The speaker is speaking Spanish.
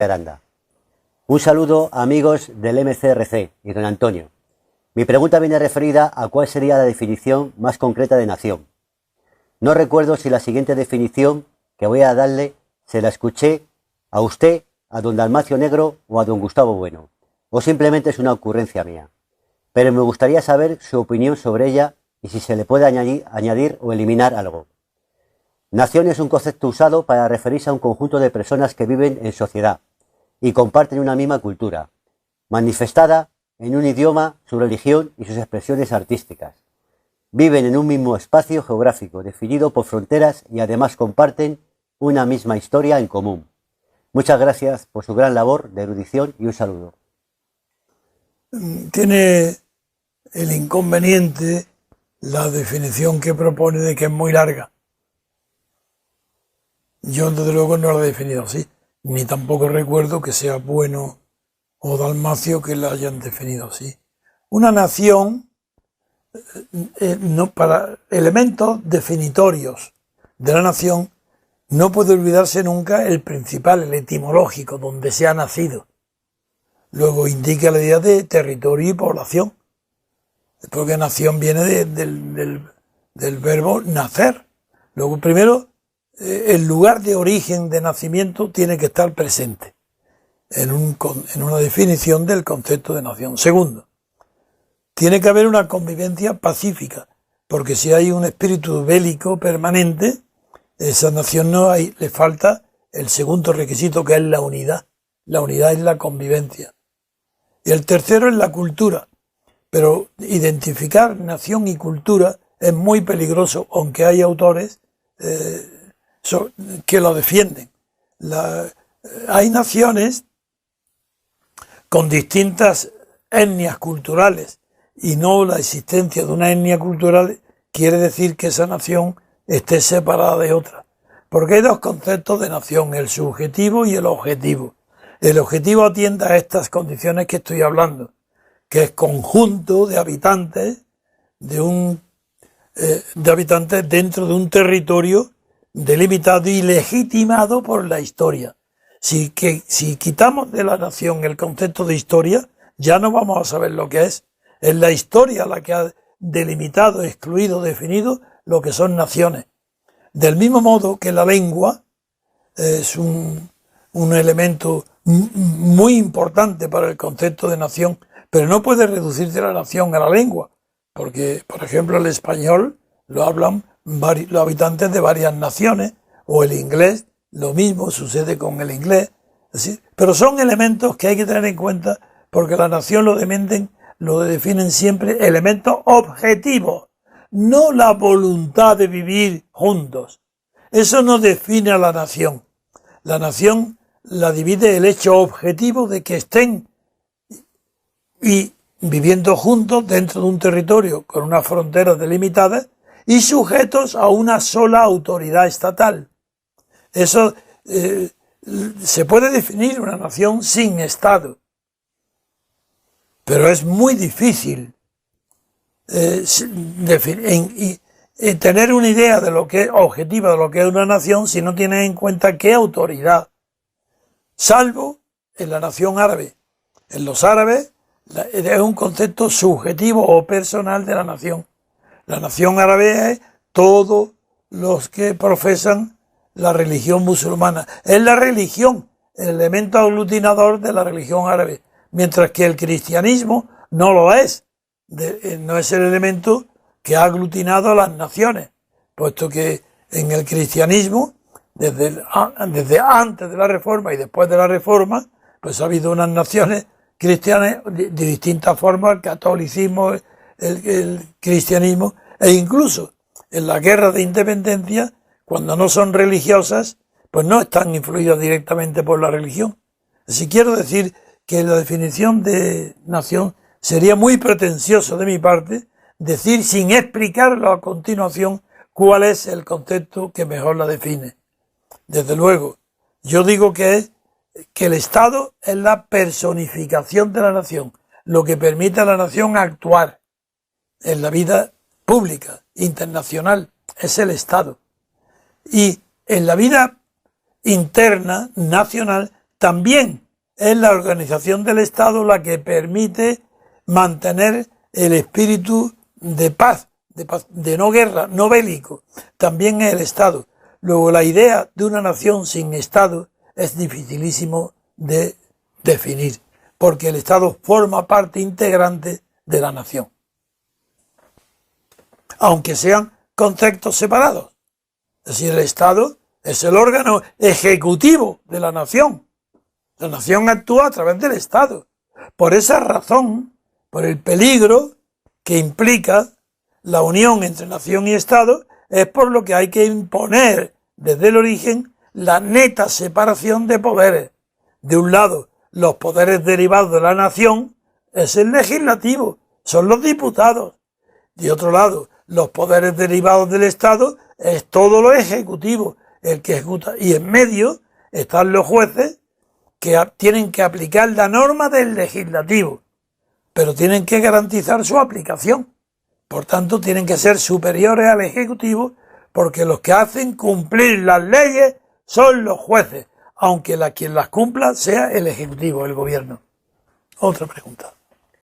Aranda. Un saludo, amigos del MCRC y don Antonio. Mi pregunta viene referida a cuál sería la definición más concreta de nación. No recuerdo si la siguiente definición que voy a darle se la escuché a usted, a don Dalmacio Negro o a don Gustavo Bueno, o simplemente es una ocurrencia mía. Pero me gustaría saber su opinión sobre ella y si se le puede añadir o eliminar algo. Nación es un concepto usado para referirse a un conjunto de personas que viven en sociedad y comparten una misma cultura, manifestada en un idioma, su religión y sus expresiones artísticas. Viven en un mismo espacio geográfico definido por fronteras y además comparten una misma historia en común. Muchas gracias por su gran labor de erudición y un saludo. Tiene el inconveniente la definición que propone de que es muy larga. Yo desde luego no la he definido así, ni tampoco recuerdo que sea Bueno o Dalmacio que la hayan definido así. Una nación, no, para elementos definitorios de la nación, no puede olvidarse nunca el principal, el etimológico, donde se ha nacido. Luego indica la idea de territorio y población, porque nación viene del verbo nacer. Luego, primero, el lugar de origen de nacimiento tiene que estar presente en una definición del concepto de nación. Segundo, tiene que haber una convivencia pacífica, porque si hay un espíritu bélico permanente, esa nación le falta el segundo requisito, que es la unidad. La unidad es la convivencia. Y el tercero es la cultura. Pero identificar nación y cultura es muy peligroso, aunque hay autores que lo defienden. Hay naciones con distintas etnias culturales y no la existencia de una etnia cultural quiere decir que esa nación esté separada de otra. Porque hay dos conceptos de nación, el subjetivo y el objetivo. El objetivo atiende a estas condiciones que estoy hablando, que es conjunto de habitantes habitantes dentro de un territorio delimitado y legitimado por la historia. Si quitamos de la nación el concepto de historia, ya no vamos a saber lo que es. Es la historia la que ha delimitado, excluido, definido lo que son naciones. Del mismo modo que la lengua es un elemento muy importante para el concepto de nación, pero no puede reducirse la nación a la lengua, porque, por ejemplo, el español lo hablan los habitantes de varias naciones, o el inglés, lo mismo sucede con el inglés. Pero son elementos que hay que tener en cuenta, porque la nación lo definen siempre elementos objetivos, no la voluntad de vivir juntos. Eso no define a la nación. La nación la divide el hecho objetivo de que estén y viviendo juntos dentro de un territorio con unas fronteras delimitadas y sujetos a una sola autoridad estatal. Eso se puede definir una nación sin Estado, pero es muy difícil tener una idea de lo que es objetiva de lo que es una nación si no tienes en cuenta qué autoridad, salvo en la nación árabe. En los árabes es un concepto subjetivo o personal de la nación. La nación árabe es todos los que profesan la religión musulmana. Es la religión, el elemento aglutinador de la religión árabe, mientras que el cristianismo no lo es. No es el elemento que ha aglutinado a las naciones, puesto que en el cristianismo, desde antes de la Reforma y después de la Reforma, pues ha habido unas naciones cristianas de distintas formas, el catolicismo, el cristianismo, e incluso en la guerra de independencia, cuando no son religiosas, pues no están influidas directamente por la religión. Así quiero decir que la definición de nación sería muy pretencioso de mi parte decir sin explicarlo a continuación cuál es el concepto que mejor la define. Desde luego, yo digo que el Estado es la personificación de la nación, lo que permite a la nación actuar en la vida pública, internacional, es el Estado. Y en la vida interna, nacional, también es la organización del Estado la que permite mantener el espíritu de paz, de no guerra, no bélico. También es el Estado. Luego, la idea de una nación sin Estado es dificilísimo de definir, porque el Estado forma parte integrante de la nación, aunque sean conceptos separados. Es decir, el Estado es el órgano ejecutivo de la nación. La nación actúa a través del Estado. Por esa razón, por el peligro que implica la unión entre nación y Estado, es por lo que hay que imponer desde el origen la neta separación de poderes. De un lado, los poderes derivados de la nación es el legislativo, son los diputados. De otro lado, los poderes derivados del Estado es todo lo ejecutivo, el que ejecuta. Y en medio están los jueces que tienen que aplicar la norma del legislativo, pero tienen que garantizar su aplicación. Por tanto, tienen que ser superiores al ejecutivo, porque los que hacen cumplir las leyes son los jueces, aunque quien las cumpla sea el ejecutivo, el gobierno. Otra pregunta.